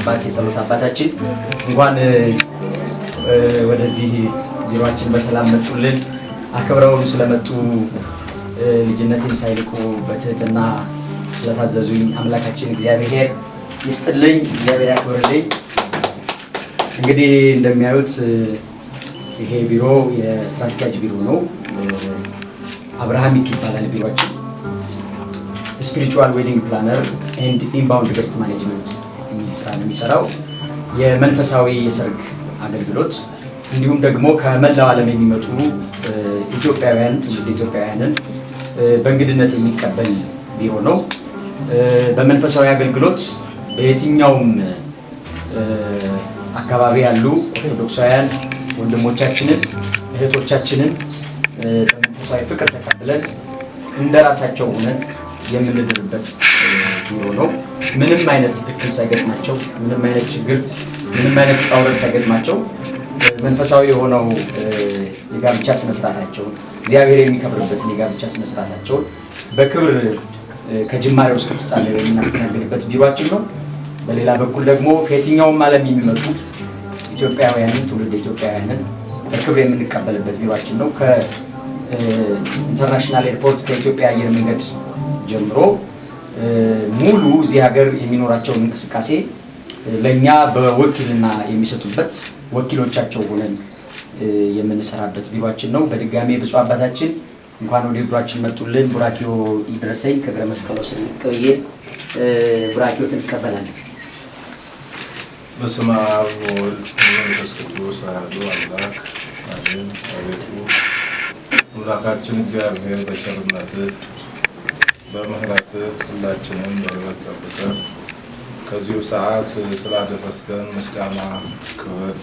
አባት የጸሎት አባታችን እንኳን ወደዚህ ቢሮአችን በሰላም መጡልን። አክብረው ስለመጡ ልጅነትን ሳይልቁ በትህትና ስለታዘዙኝ አምላካችን እግዚአብሔር ይስጥልኝ፣ እግዚአብሔር ያክብርልኝ። እንግዲህ እንደሚያዩት ይሄ ቢሮ የስራ አስኪያጅ ቢሮ ነው። አብርሃሚክ ይባላል ቢሮአችን። ስፒሪቹዋል ዌዲንግ ፕላነር ኤንድ ኢንባውንድ ገስት ማኔጅመንት የሚል ስራ ነው የሚሰራው። የመንፈሳዊ የሰርግ አገልግሎት እንዲሁም ደግሞ ከመላው ዓለም የሚመጡ ኢትዮጵያውያን ትውልደ ኢትዮጵያውያንን በእንግድነት የሚቀበል ቢሮ ነው። በመንፈሳዊ አገልግሎት በየትኛውም አካባቢ ያሉ ኦርቶዶክሳውያን ወንድሞቻችንን እህቶቻችንን በመንፈሳዊ ፍቅር ተቀብለን እንደራሳቸው ሆነን የምንድርበት ቢሮ ነው። ምንም አይነት እክል ሳይገጥማቸው፣ ምንም አይነት ችግር፣ ምንም አይነት ጣውረድ ሳይገጥማቸው መንፈሳዊ የሆነው የጋብቻ ስነስርዓታቸውን እግዚአብሔር የሚከብርበትን የጋብቻ ስነስርዓታቸውን በክብር ከጅማሬው እስከ ፍጻሜው የምናስተናግድበት ቢሮአችን ነው። በሌላ በኩል ደግሞ ከየትኛውም ዓለም የሚመጡ ኢትዮጵያውያንን ትውልደ ኢትዮጵያውያንን በክብር የምንቀበልበት ቢሮአችን ነው። ከኢንተርናሽናል ኤርፖርት ከኢትዮጵያ አየር መንገድ ጀምሮ ሙሉ እዚህ ሀገር የሚኖራቸውን እንቅስቃሴ ለኛ በወኪልና የሚሰጡበት ወኪሎቻቸው ሆነን የምንሰራበት ቢሮአችን ነው። በድጋሜ ብፁዕ አባታችን እንኳን ወደ ቢሮአችን መጡልን። ቡራኪዮ ይድረሰኝ። ከእግረ መስቀሉ ስር ዝቅ ብዬ ቡራኪዮትን እንቀበላለን። በስመ አብ ወወልድ ወመንፈስ ቅዱስ አሐዱ አምላክ አሜን። አቤቱ አምላካችን እግዚአብሔር በቸርነትህ በምህረትህ ሁላችንም በሕይወት ጠብቀን ከዚሁ ሰዓት ስላደረስከን ምስጋና ክብር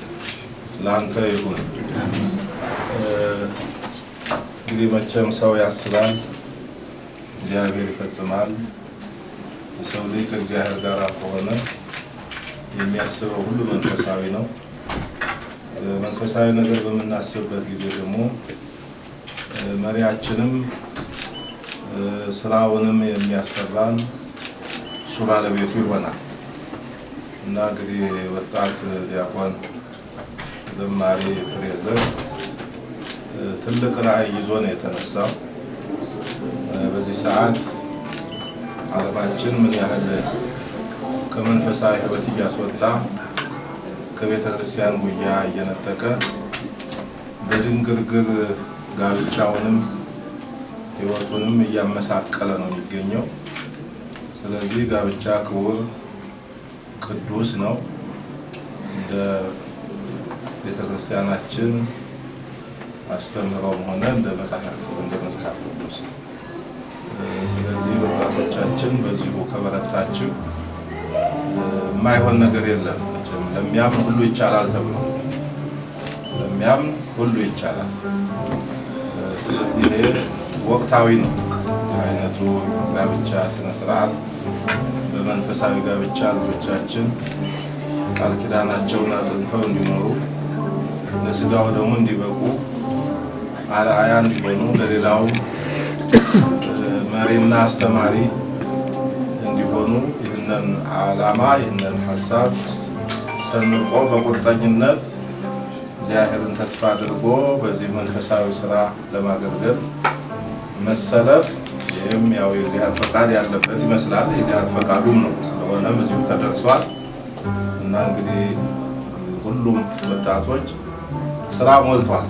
ለአንተ ይሁን። እንግዲህ መቼም ሰው ያስባል፣ እግዚአብሔር ይፈጽማል። ሰው ልጅ ከእግዚአብሔር ጋር ከሆነ የሚያስበው ሁሉ መንፈሳዊ ነው። መንፈሳዊ ነገር በምናስብበት ጊዜ ደግሞ መሪያችንም ስራውንም የሚያሰራን እሱ ባለቤቱ ይሆናል እና እንግዲህ ወጣት ዲያቆን ዘማሪ ፍሬዘር ትልቅ ራዕይ ይዞ ነው የተነሳው። በዚህ ሰዓት ዓለማችን ምን ያህል ከመንፈሳዊ ሕይወት እያስወጣ ከቤተ ክርስቲያን ጉያ እየነጠቀ በድንግርግር ጋብቻውንም ሕይወቱንም እያመሳቀለ ነው የሚገኘው። ስለዚህ ጋብቻ ክቡር ቅዱስ ነው እንደ ቤተ ክርስቲያናችን አስተምህሮም ሆነ እንደ መጽሐፍ ቅዱስ። ስለዚህ ወጣቶቻችን በዚሁ ከበረታችሁ የማይሆን ነገር የለም። ለሚያምን ሁሉ ይቻላል ተብሎ ለሚያምን ሁሉ ይቻላል። ስለዚህ ወቅታዊ ነው አይነቱ ጋብቻ ስነ ስርዓት። በመንፈሳዊ ጋብቻ ልጆቻችን ቃል ኪዳናቸውን አጽንተው እንዲኖሩ ለስጋው ደግሞ እንዲበቁ አርአያ እንዲሆኑ ለሌላው መሪና አስተማሪ እንዲሆኑ ይህንን ዓላማ ይህንን ሀሳብ ሰንቆ በቁርጠኝነት እግዚአብሔርን ተስፋ አድርጎ በዚህ መንፈሳዊ ስራ ለማገልገል መሰለፍ ይህም ያው የእግዚአብሔር ፈቃድ ያለበት ይመስላል። የእግዚአብሔር ፈቃዱም ነው። ስለሆነም እዚሁ ተደርሷል እና እንግዲህ ሁሉም ወጣቶች ስራ ሞልቷል፣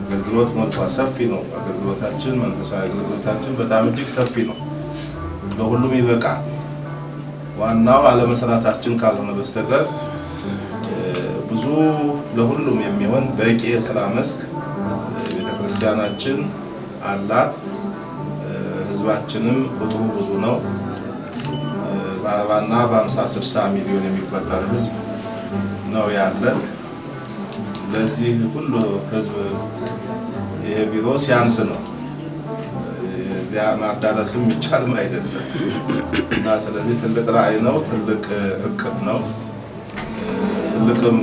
አገልግሎት ሞልቷል። ሰፊ ነው አገልግሎታችን፣ መንፈሳዊ አገልግሎታችን በጣም እጅግ ሰፊ ነው። ለሁሉም ይበቃል። ዋናው አለመስራታችን ካልሆነ በስተቀር ብዙ ለሁሉም የሚሆን በቂ የስራ መስክ ቤተክርስቲያናችን አላት። ህዝባችንም ቁጥሩ ብዙ ነው። በ40 እና በ50-60 ሚሊዮን የሚቆጠር ህዝብ ነው ያለን። ለዚህ ሁሉ ህዝብ ይሄ ቢሮ ሲያንስ ነው ማዳረስም ይቻልም አይደለም እና ስለዚህ ትልቅ ራዕይ ነው፣ ትልቅ እቅድ ነው፣ ትልቅም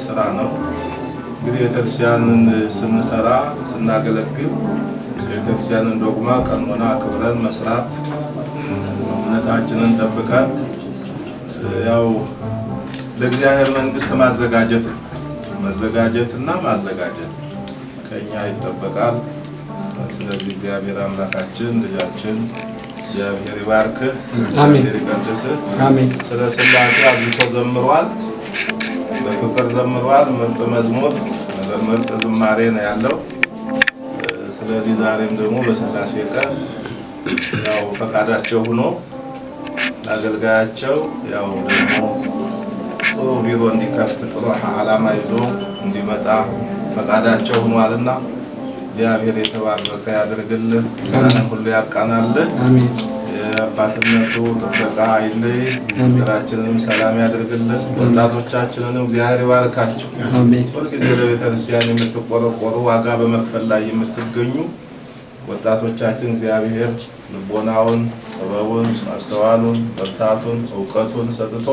ስራ ነው። እንግዲህ ቤተክርስቲያንን ስንሰራ ስናገለግል ቤተክርስቲያንን ዶግማ ቀኖና አክብረን መስራት እምነታችንን ጠብቀን ያው ለእግዚአብሔር መንግስት ማዘጋጀትና ማዘጋጀት ከኛ ይጠበቃል። ስለዚህ እግዚአብሔር አምላካችን ልጃችን እግዚአብሔር ይባርክ፣ አሜን፣ ይቀድስ፣ አሜን። ስለ ሥላሴ አብዝቶ ዘምሯል፣ በፍቅር ዘምሯል። ምርጥ መዝሙር ምርጥ ዝማሬ ነው ያለው። ስለዚህ ዛሬም ደግሞ በሥላሴ ቀን ያው ፈቃዳቸው ሆኖ አገልጋያቸው ያው ደግሞ ጥሩ ቢሮ እንዲከፍት ጥሩ ዓላማ ይዞ እንዲመጣ ፈቃዳቸው ሆኗልና እግዚአብሔር የተባረከ ያድርግልን፣ ስራን ሁሉ ያቃናልን። አሜን። የአባትነቱ ጥበቃ አይለይ፣ ሀገራችንንም ሰላም ያድርግልን። ወጣቶቻችንንም እግዚአብሔር ይባርካቸው። አሜን። ሁልጊዜ ለቤተክርስቲያን የምትቆረቆሩ ዋጋ በመክፈል ላይ የምትገኙ ወጣቶቻችን እግዚአብሔር ልቦናውን፣ ጥበቡን፣ ማስተዋሉን፣ ብርታቱን፣ እውቀቱን ሰጥቶ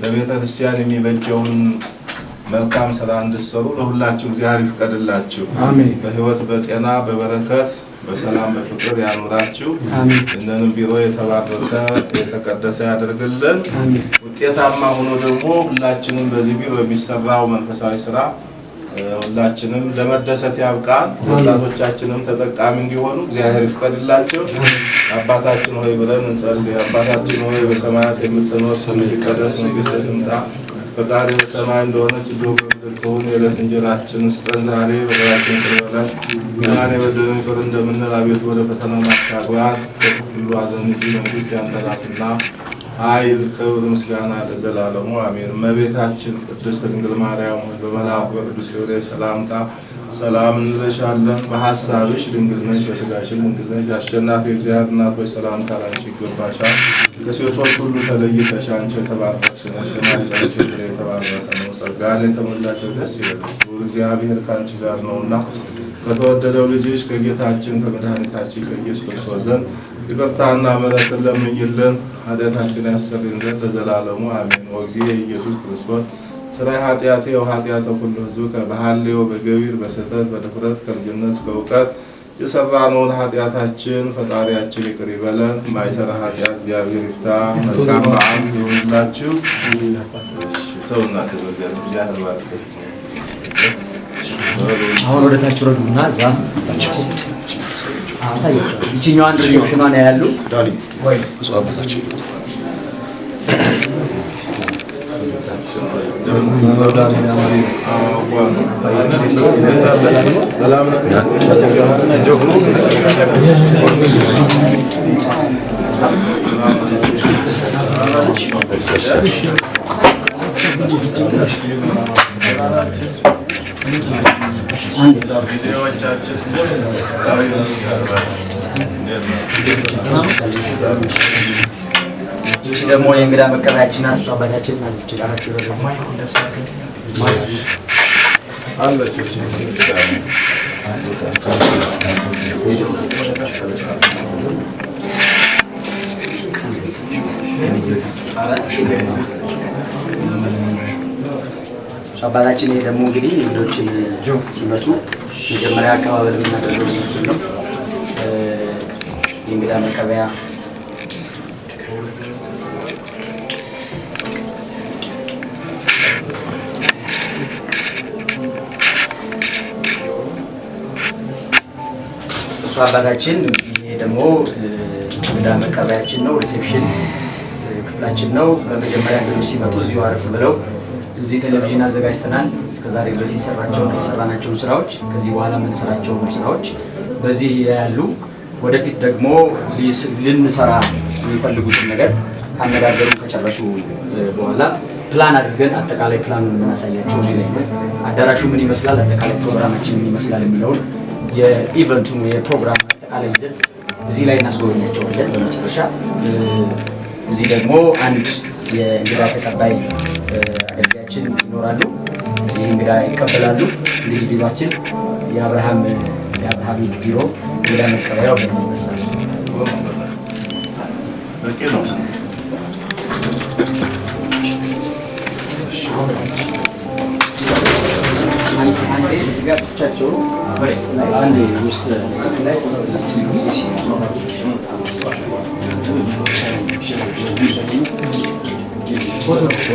ለቤተክርስቲያን የሚበጀውን መልካም ስራ እንድትሰሩ ለሁላችሁ እግዚአብሔር ይፍቀድላችሁ። አሜን። በህይወት በጤና በበረከት በሰላም በፍቅር ያኑራችሁ። አሜን። እነንም ቢሮ የተባረከ የተቀደሰ ያድርግልን። አሜን። ውጤታማ ሆኖ ደግሞ ሁላችንም በዚህ ቢሮ የሚሰራው መንፈሳዊ ስራ ሁላችንም ለመደሰት ያብቃን። ወጣቶቻችንም ተጠቃሚ እንዲሆኑ እግዚአብሔር ይፍቀድላቸው። አባታችን ሆይ ብለን እንጸልይ። አባታችን ሆይ በሰማያት የምትኖር ስምህ ይቀደስ፣ መንግስትህ ትምጣ፣ ፈቃድህ በሰማይ እንደሆነች እንዲሁ በምድር ትሁን። የዕለት እንጀራችንን ስጠን ዛሬ፣ በደላችንን ይቅር በለን እኛም የበደሉንን ይቅር እንደምንል፣ አቤቱ ወደ ፈተና አታግባን፣ ከክፉ ሁሉ አድነን እንጂ መንግስት ያንተ ናትና ኃይል፣ ክብር፣ ምስጋና ለዘላለሙ አሜን። እመቤታችን ቅድስት ድንግል ማርያም ሆይ በመልአኩ በቅዱስ ገብርኤል ሰላምታ ሰላም እንልሻለን። በሐሳብሽ ድንግል ነሽ፣ በሥጋሽም ድንግል ነሽ። አሸናፊ እግዚአብሔር እናት ሆይ ሰላምታ ላንቺ ይገባሻል። ከሴቶች ሁሉ ተለይተሽ አንቺ የተባረክሽ ነሽ፣ የማኅፀንሽ ፍሬ የተባረከ ነው። ጸጋን የተሞላሽ ደስ ይበልሽ፣ እግዚአብሔር ከአንቺ ጋር ነውና ከተወደደው ልጅሽ ከጌታችን ከመድኃኒታችን ከኢየሱስ ክርስቶስ ዘንድ ይቅርታና ምሕረትን ለምኝልን ኃጢአታችን ያሰሪን ዘንድ ለዘላለሙ አሜን። ወእግዚእ ኢየሱስ ክርስቶስ ስራይ ኃጢአቴ ወኃጢአተ ኩሉ ሕዝብ በሐልዮ በገቢር በስህተት በድፍረት ከልጅነት እስከ እውቀት የሰራነውን ኃጢአታችን ፈጣሪያችን ይቅር ይበለን። ማይሰራ ኃጢአት እግዚአብሔር ይፍታ። መልካም በዓል ይሁንላችሁ። ተውና እግዚአብሔር ባርክ። አሁን ወደ ታች ወረዱና እዛ አሳያቸው። ይችኛዋን ሪሴፕሽኗን ያያሉ ዳኒ ወይ እዛው አባታችን መርዳኒ ያማሪ ይቺ ደግሞ የእንግዳ መቀበያችን ናት። አባታችን ናዝች ጋራችሁ አባታችን ይሄ ደግሞ እንግዲህ እንግዶችን ሲመጡ መጀመሪያ አቀባበል የምናደርገው ነው። የእንግዳ መቀበያ እሱ አባታችን። ይሄ ደግሞ እንግዳ መቀበያችን ነው፣ ሪሴፕሽን ክፍላችን ነው። በመጀመሪያ እንግዶች ሲመጡ እዚሁ አረፍ ብለው እዚህ ቴሌቪዥን አዘጋጅተናል። እስከዛሬ ድረስ የሰራናቸውን ስራዎች ከዚህ በኋላ የምንሰራቸው ስራዎች በዚህ ያሉ፣ ወደፊት ደግሞ ልንሰራ የሚፈልጉትን ነገር ካነጋገሩ ከጨረሱ በኋላ ፕላን አድርገን አጠቃላይ ፕላኑን የምናሳያቸው እዚህ ላይ ነው። አዳራሹ ምን ይመስላል፣ አጠቃላይ ፕሮግራማችን ምን ይመስላል የሚለውን የኢቨንቱን የፕሮግራም አጠቃላይ ይዘት እዚህ ላይ እናስጎበኛቸዋለን። በመጨረሻ እዚህ ደግሞ አንድ የእንግዳ ተቀባይ አገልጋያችን ይኖራሉ። እዚህ እንግዳ ይቀበላሉ። እንግዲህ ቢሮአችን የአብርሃም ቢሮ እንግዳ መቀበያው ይመስላል። ፎቶ